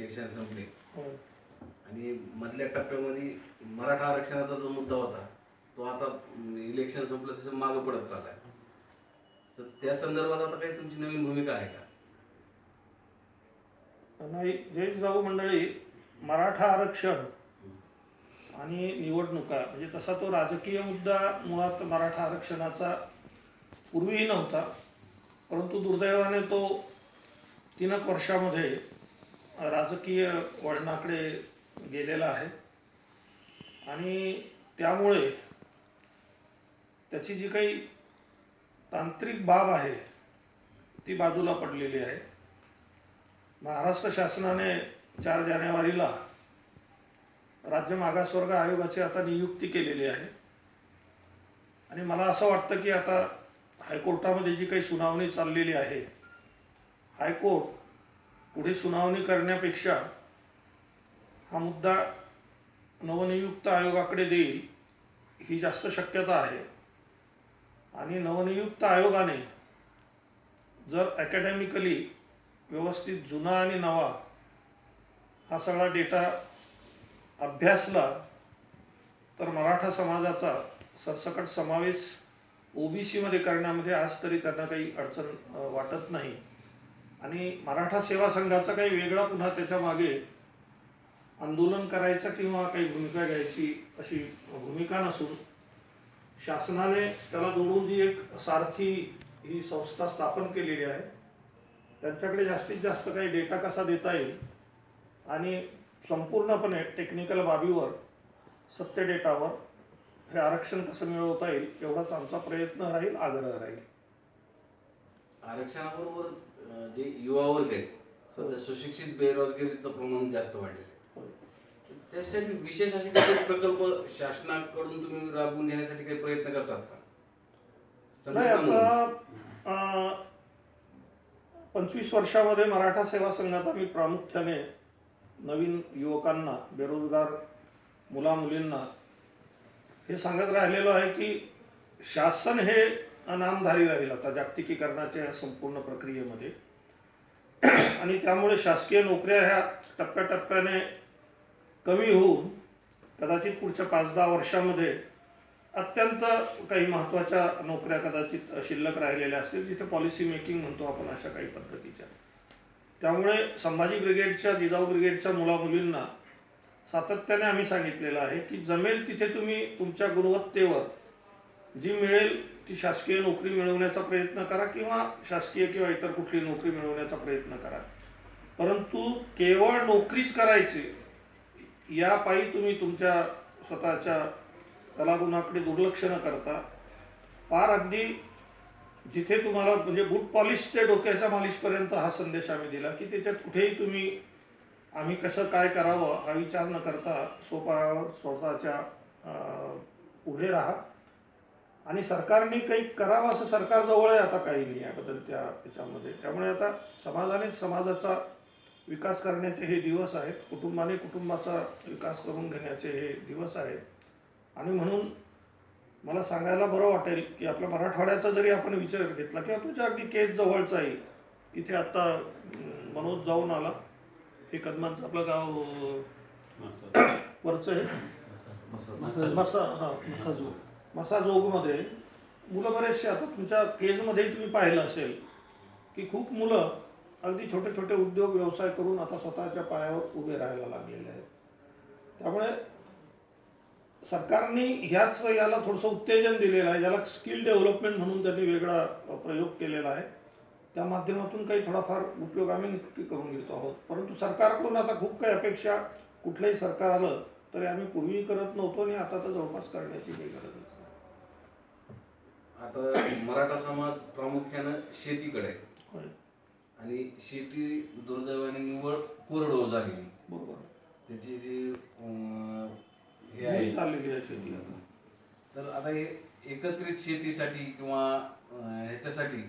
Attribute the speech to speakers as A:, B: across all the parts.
A: Election संपले
B: होय.
A: आणि मधल्या टप्प्यामध्ये मराठा आरक्षणाचा जो मुद्दा होता तो आता इलेक्शन संपलं त्याचं मागं पडत चाललाय. तर त्या संदर्भात आता काही तुमची नवीन भूमिका आहे का?
B: नाही, जय जाऊ मंडळी, मराठा आरक्षण आणि निवडणुका म्हणजे तसा तो राजकीय मुद्दा मुळात मराठा आरक्षणाचा पूर्वीही नव्हता, परंतु दुर्दैवाने तो 3 वर्षामध्ये राजकीय वळणाकडे गेलेला आहे आणि त्यामुळे त्याची जी काही तांत्रिक बाब आहे ती बाजूला पडलेली आहे. महाराष्ट्र शासनाने 4 जानेवारीला राज्य मागासवर्ग आयोगाची आता नियुक्ती केलेली आहे आणि मला असं वाटतं की आता हायकोर्टामध्ये जी काही सुनावणी चाललेली आहे, हायकोर्ट पुढे सुनावणी करण्यापेक्षा हा मुद्दा नवनियुक्त आयोगाकडे देईल ही जास्त शक्यता आहे. आणि नवनियुक्त आयोगाने जर अकॅडमिकली व्यवस्थित जुना आणि नवा हा सगळा डेटा अभ्यासला तर मराठा समाजाचा सरसकट समावेश ओबीसीमध्ये करण्यामध्ये आज तरी त्यांना काही अडचण वाटत नाही. आणि मराठा सेवा संघाचा काही वेगळा पुन्हा त्याच्या मागे आंदोलन करायचं किंवा काही भूमिका घ्यायची अशी भूमिका नसून शासनाने त्याला जोडून जी एक सारथी ही संस्था स्थापन केलेली आहे, त्यांच्याकडे जास्तीत जास्त काही डेटा कसा देता येईल आणि संपूर्णपणे टेक्निकल बाबीवर, सत्य डेटावर हे आरक्षण कसं मिळवता येईल एवढाच आमचा प्रयत्न राहील, आग्रह राहील.
A: आरक्षणाबरोबरच जे युवा वर्ग आहे सध्या सुशिक्षित बेरोजगारीचं प्रमाण जास्त वाढलेलं आहे, त्यासाठी विशेष असे काही प्रकल्प शासनाकडून तुम्ही राबवून देण्यासाठी काही प्रयत्न करतात का?
B: नाही, आता 25 वर्षामध्ये मराठा सेवा संघात आम्ही प्रामुख्याने नवीन युवकांना, बेरोजगार मुलामुलींना हे सांगत राहिलेलो आहे की शासन हे नामधारी राहील आता जागतिकीकरणाच्या संपूर्ण प्रक्रियेमध्ये आणि त्यामुळे शासकीय नोकऱ्या ह्या टप्प्याटप्प्याने कमी होऊन कदाचित पुढच्या 5-10 वर्षामध्ये अत्यंत काही महत्त्वाच्या नोकऱ्या कदाचित शिल्लक राहिलेल्या असतील, जिथे पॉलिसी मेकिंग म्हणतो आपण अशा काही पद्धतीच्या. त्यामुळे संभाजी ब्रिगेडच्या, जिजाऊ ब्रिगेडच्या मुलामुलींना सातत्याने आम्ही सांगितलेलं आहे की जमेल तिथे तुम्ही तुमच्या गुणवत्तेवर जी मिळेल ती शासकीय नोकरी मिळवण्याचा प्रयत्न करा किंवा शासकीय किंवा इतर कुठली नोकरी मिळवण्याचा प्रयत्न करा, परंतु केवळ नोकरीच करायची या पायी तुम्ही तुमच्या स्वतःच्या कलागुणाकडे दुर्लक्ष न करता फार अगदी जिथे तुम्हाला म्हणजे बूट पॉलिश ते डोक्याच्या मालिशपर्यंत हा संदेश आम्ही दिला की त्याच्यात कुठेही तुम्ही आम्ही कसं काय करावं हा विचार न करता सोपावर स्वतःच्या उभे राहा. आणि सरकारने काही करावं असं सरकारजवळ आहे आता काही नाही आहे बदलत्या त्याच्यामध्ये. त्यामुळे आता समाजाने समाजाचा विकास करण्याचे हे दिवस आहेत, कुटुंबाने कुटुंबाचा विकास करून घेण्याचे हे दिवस आहेत. आणि म्हणून मला सांगायला बरं वाटेल की आपल्या मराठवाड्याचा जरी आपण विचार घेतला किंवा तुझ्या अगदी केस जवळचा आहे, इथे आता मनोज जाऊन आला, हे कदमांचं आपलं गाव वरचं आहे मसाजोगमध्ये मुलं बरेचसे आता तुमच्या केजमध्येही तुम्ही पाहिलं असेल की खूप मुलं अगदी छोटे छोटे उद्योग व्यवसाय करून आता स्वतःच्या पायावर उभे राहायला लागलेले आहेत. त्यामुळे सरकारने ह्याच याला थोडंसं उत्तेजन दिलेलं आहे, ज्याला स्किल डेव्हलपमेंट म्हणून त्यांनी वेगळा प्रयोग केलेला आहे. त्या माध्यमातून काही थोडाफार उपयोग आम्ही नक्की करून घेतो आहोत. परंतु सरकारकडून आता खूप काही अपेक्षा कुठलंही सरकार आलं तरी आम्ही पूर्वी करत नव्हतो आणि आता तर जवळपास करण्याची काही गरजच नाही.
A: आता मराठा समाज प्रामुख्यानं शेतीकडे आहे आणि शेती दुर्दैवाने निव्वळ कोरडवाहू झालेली.
B: बरोबर,
A: त्याची जी हे आहे
B: चाललेली आहे शेती आता.
A: तर आता हे एकत्रित शेतीसाठी किंवा ह्याच्यासाठी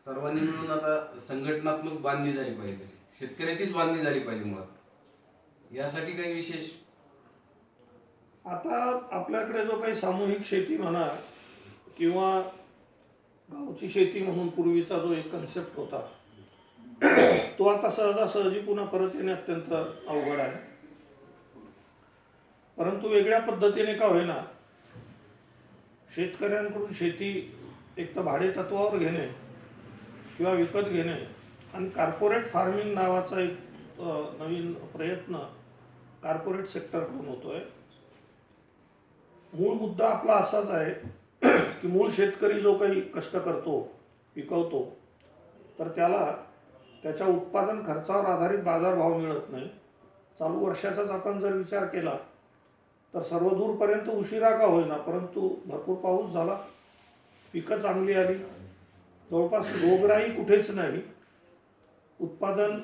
A: सर्वांनी मिळून आता संघटनात्मक बांधणी झाली पाहिजे, शेतकऱ्याचीच बांधणी झाली पाहिजे. मुळात यासाठी काही विशेष
B: आता आपल्याकडे जो काही सामूहिक शेती म्हणा किंवा गावची शेती म्हणून पूर्वीचा जो एक कन्सेप्ट होता तो आता सहजासहजी पुन्हा परत येणे अत्यंत अवघड आहे. परंतु वेगळ्या पद्धतीने का होईना शेतकऱ्यांकडून शेती एक तर भाडे तत्वावर घेणे किंवा विकत घेणे आणि कॉर्पोरेट फार्मिंग नावाचा एक नवीन प्रयत्न कॉर्पोरेट सेक्टरकडून होतोय. मूळ मुद्दा आपला असाच आहे की मूळ शेतकरी जो काही कष्ट करतो, पिकवतो, तर त्याला त्याच्या उत्पादन खर्चावर आधारित बाजारभाव मिळत नाही. चालू वर्षाचाच आपण जर विचार केला तर सर्वदूरपर्यंत उशिरा का होईना परंतु भरपूर पाऊस झाला, पिकं चांगली आली, जवळपास रोगराई कुठेच नाही. उत्पादन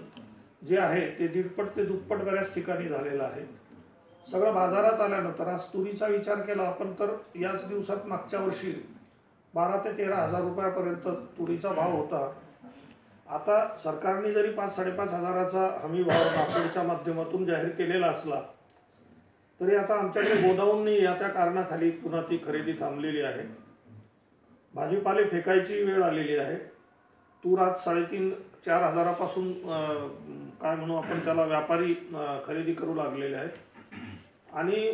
B: जे आहे ते दीडपट ते दुप्पट बऱ्याच ठिकाणी झालेलं आहे. सगळं बाजारात आल्यानंतर आज तुरीचा विचार केला आपण तर याच दिवसात मागच्या वर्षी 12 ते 13 हजार रुपयापर्यंत तुरीचा भाव होता. आता सरकारने जरी 5-5.5 हजाराचा हमी भाव नाफेडच्या माध्यमातून जाहीर केलेला असला तरी आता आमच्याकडे गोदाऊननी या त्या कारणाखाली पुन्हा ती खरेदी थांबलेली आहे. भाजीपाले फेकायची वेळ आलेली आहे. तूर आज 3.5-4 हजारापासून काय म्हणू आपण त्याला व्यापारी खरेदी करू लागलेले आहेत आणि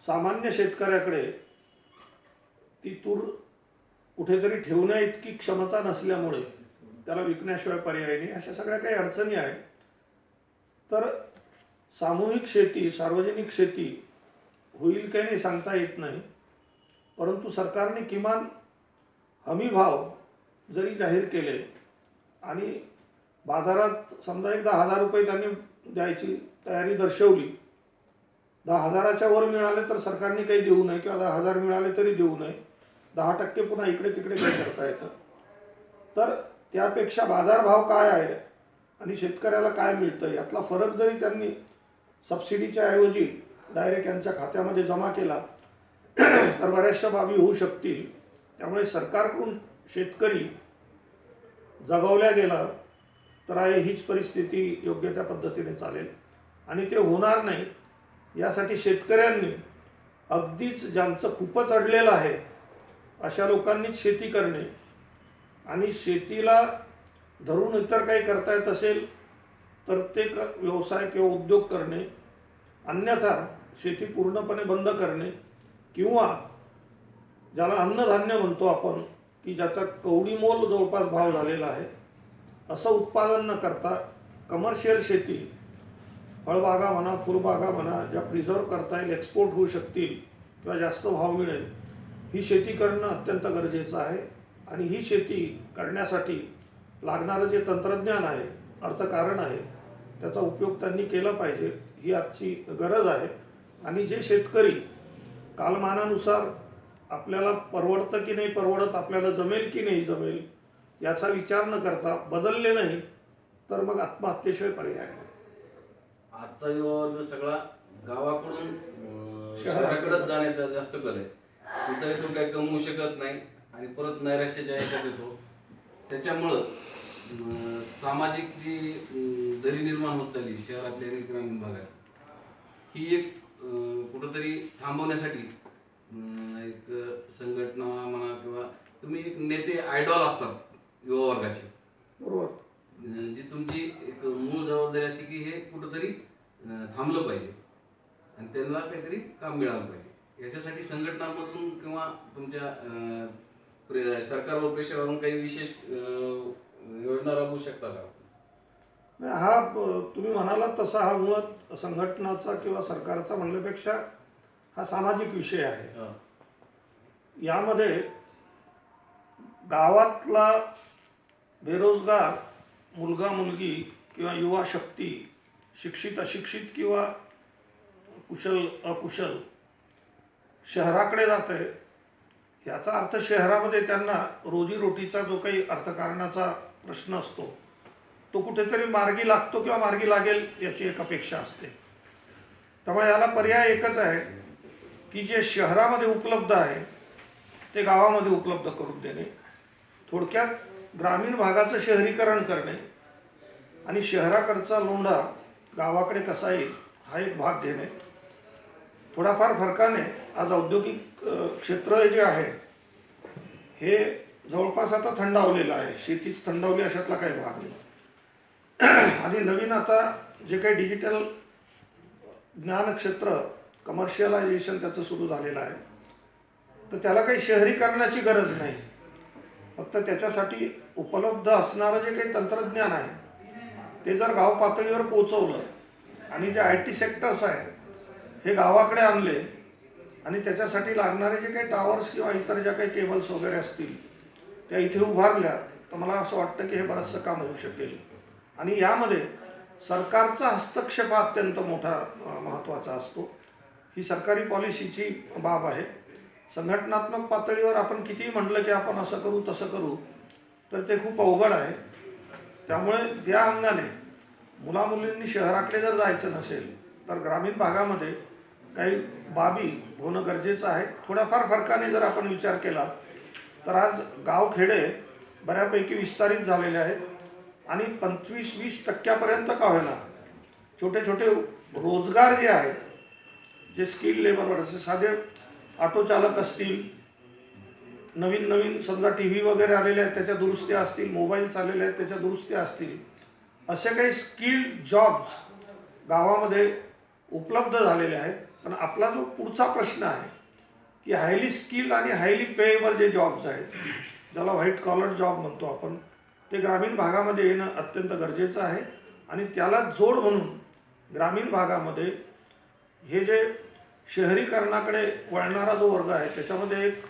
B: सामान्य शेतकऱ्याकडे ती तूर कुठेतरी ठेवण्या इतकी क्षमता नसल्यामुळे त्याला विकण्याशिवाय पर्याय नाही. अशा सगळ्या काही अडचणी आहेत. तर सामूहिक शेती, सार्वजनिक शेती होईल काही नाही सांगता येत नाही. परंतु सरकारने किमान हमी भाव जरी जाहीर केले आणि बाजारात समजा एक 10,000 रुपये त्यांनी द्यायची तयारी दर्शवली, 10,000च्या वर मिळाले तर सरकारने काही देऊ नये किंवा 10,000 मिळाले तरी देऊ नये, 10% पुन्हा इकडे तिकडे काही करता येतं. तर त्यापेक्षा बाजारभाव काय आहे आणि शेतकऱ्याला काय मिळतं यातला फरक जरी त्यांनी सबसिडीच्या ऐवजी डायरेक्ट यांच्या खात्यामध्ये जमा केला तर बऱ्याचशा बाबी होऊ शकतील. त्यामुळे सरकारकडून शेतकरी जगवल्या गेला तर आहे हीच परिस्थिती योग्य त्या पद्धतीने चालेल आणि ते होणार नाही. यासाठी शेतकऱ्यांनी अगदीच ज्यांचं खूपच अडलेलं आहे अशा लोकांनीच शेती करणे आणि शेतीला धरून इतर काही करता येत असेल तर ते व्यवसाय किंवा उद्योग करणे, अन्यथा शेती पूर्णपणे बंद करणे किंवा ज्याला अन्नधान्य म्हणतो आपण की ज्याचा कवडीमोल जवळपास भाव झालेला आहे असं उत्पादन न करता कमर्शियल शेती, फळबागा म्हणा, फुलबागा म्हणा, ज्या प्रिझर्व करता येईल, एक्सपोर्ट होऊ शकतील किंवा जास्त भाव मिळेल, ही शेती करणं अत्यंत गरजेचं आहे. आणि ही शेती करण्यासाठी लागणारं जे तंत्रज्ञान आहे, अर्थकारण आहे, त्याचा उपयोग त्यांनी केला पाहिजे, ही आजची गरज आहे. आणि जे शेतकरी कालमानानुसार आपल्याला परवडतं की नाही परवडत, आपल्याला जमेल की नाही जमेल याचा विचार न करता बदलले नाही तर मग आत्महत्येशिवाय पर्याय नाही.
A: आजचा युवा वर्ग सगळा गावाकडून शहराकडेच जाण्याचा जास्त कल आहे. तिथं तो काही कमवू शकत नाही आणि परत नैराश्याच्या ह्याच्यात येतो. त्याच्यामुळं सामाजिक जी दरी निर्माण होत चालली शहरातल्या आणि ग्रामीण भागात ही एक कुठंतरी थांबवण्यासाठी एक संघटना म्हणा किंवा तुम्ही एक नेते आयडॉल असतात युवा वर्गाचे,
B: बरोबर,
A: जी तुमची एक मूळ जबाबदारी असते की हे कुठंतरी थांबलं पाहिजे आणि त्यांना काहीतरी काम मिळालं पाहिजे. याच्यासाठी संघटनांमधून किंवा तुमच्या सरकारवर प्रेशर आणून काही विशेष योजना राबवू शकता का?
B: हा तुम्ही म्हणाला तसा हा मुळात संघटनाचा किंवा सरकारचा म्हणण्यापेक्षा हा सामाजिक विषय आहे. यामध्ये गावातला बेरोजगार मुलगा मुलगी किंवा युवा शक्ती, शिक्षित अशिक्षित किंवा कुशल अकुशल शहराकडे जात आहे. याचा अर्थ शहरामध्ये त्यांना रोजीरोटीचा जो काही अर्थकारणाचा प्रश्न असतो तो कुठेतरी मार्गी लागतो किंवा मार्गी लागेल याची एक अपेक्षा असते. त्यामुळे याला पर्याय एकच आहे की जे शहरामध्ये उपलब्ध आहे ते गावामध्ये उपलब्ध करून देणे, थोडक्यात ग्रामीण भागाचं शहरीकरण करणे आणि शहराकडचा लोंढा गावाकडे कसा येईल हा एक भाग घेणे. थोडाफार फरकाने आज औद्योगिक क्षेत्र जे आहे हे जवळपास आता थंडावलेला आहे, शेतीच थंडावली अशातला काही भाग नाही. आणि नवीन आता जे काही डिजिटल ज्ञानक्षेत्र कमर्शियलायझेशन त्याचं सुरू झालेलं आहे, तर त्याला काही शहरीकरणाची गरज नाही. फक्त त्याच्यासाठी उपलब्ध असणारं जे काही तंत्रज्ञान आहे ते जर गाव पातळीवर पोचवलं आणि जे IT सेक्टर्स आहेत हे गावाकडे आणले आणि त्याच्यासाठी लागणारे जे काही टावर्स किंवा इतर ज्या काही केबल्स वगैरे असतील त्या इथे उभारल्या, तर मला असं वाटतं की हे बरंचसं काम होऊ शकेल. आणि यामध्ये सरकारचा हस्तक्षेप हा अत्यंत मोठा महत्त्वाचा असतो. ही सरकारी पॉलिसीची बाब आहे. संघटनात्मक पातळीवर आपण कितीही म्हटलं की आपण असं करू तसं करू तर ते खूप अवघड आहे. त्यामुळे त्या अंगाने मुलामुलींनी शहराकडे जर जायचं नसेल तर ग्रामीण भागामध्ये काही बाबी होणं गरजेचं आहे. थोड्याफार फरकाने जर आपण विचार केला तर आज गावखेडे बऱ्यापैकी विस्तारित झालेले आहेत आणि 25-20% का होईना छोटे छोटे रोजगार जे आहेत, जे स्किल लेबरवर असे साधे ऑटो चालक असतील, नवीन नवीन समजा TV वगैरे आलेले आहेत त्याच्या दुरुस्त्या असतील, मोबाईल आलेले आहेत त्याच्या दुरुस्त्या असतील, असे काही स्किल्ड जॉब्स गावामध्ये उपलब्ध झालेले आहेत. पण आपला जो पुढचा प्रश्न आहे की हायली स्किल्ड आणि हायली पेएबल जे जॉब्स आहेत, ज्याला व्हाईट कॉलर जॉब म्हणतो आपण, ते ग्रामीण भागामध्ये येणं अत्यंत गरजेचं आहे. आणि त्याला जोड म्हणून ग्रामीण भागामध्ये हे जे शहरीकरणाकडे वळणारा जो वर्ग आहे त्याच्यामध्ये एक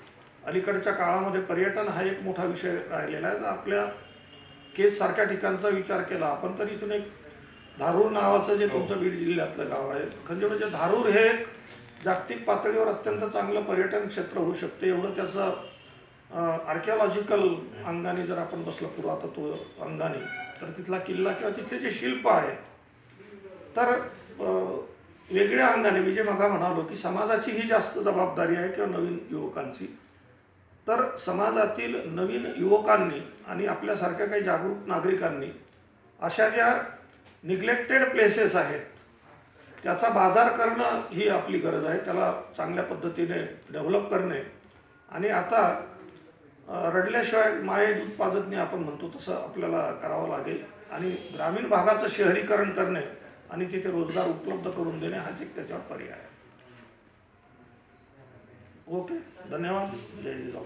B: अलीकडच्या काळामध्ये पर्यटन हा एक मोठा विषय राहिलेला आहे. आपल्या केजसारख्या ठिकाणचा विचार केला आपण तर इथून एक धारूर नावाचं जे तुमचं बीड जिल्ह्यातलं गाव आहे, म्हणजे धारूर हे एक जागतिक पातळीवर अत्यंत चांगलं पर्यटन क्षेत्र होऊ शकते. एवढं त्याचं आर्किओलॉजिकल अंगाने जर आपण बसलं, पुरातत्व अंगाने, तर तिथला किल्ला किंवा तिथले जे शिल्प आहे, तर वेगळ्या अंगाने मी जे मगा म्हणालो की समाजाची ही जास्त जबाबदारी आहे किंवा नवीन युवकांची. तर समाजातील नवीन युवकांनी आणि आपल्यासारख्या काही जागरूक नागरिकांनी अशा ज्या निग्लेक्टेड प्लेसेस आहेत त्याचा बाजार करणं ही आपली गरज आहे. त्याला चांगल्या पद्धतीने डेव्हलप करणे आणि आता रडल्याशिवाय माये दूध पाजत नाही आपण म्हणतो तसं आपल्याला करावं लागेल. आणि ग्रामीण भागाचं शहरीकरण करणे आणि तिथे रोजगार उपलब्ध करून देणे हाच एक त्याच्यावर पर्याय आहे. ओके, धन्यवाद. जय जिजाऊ.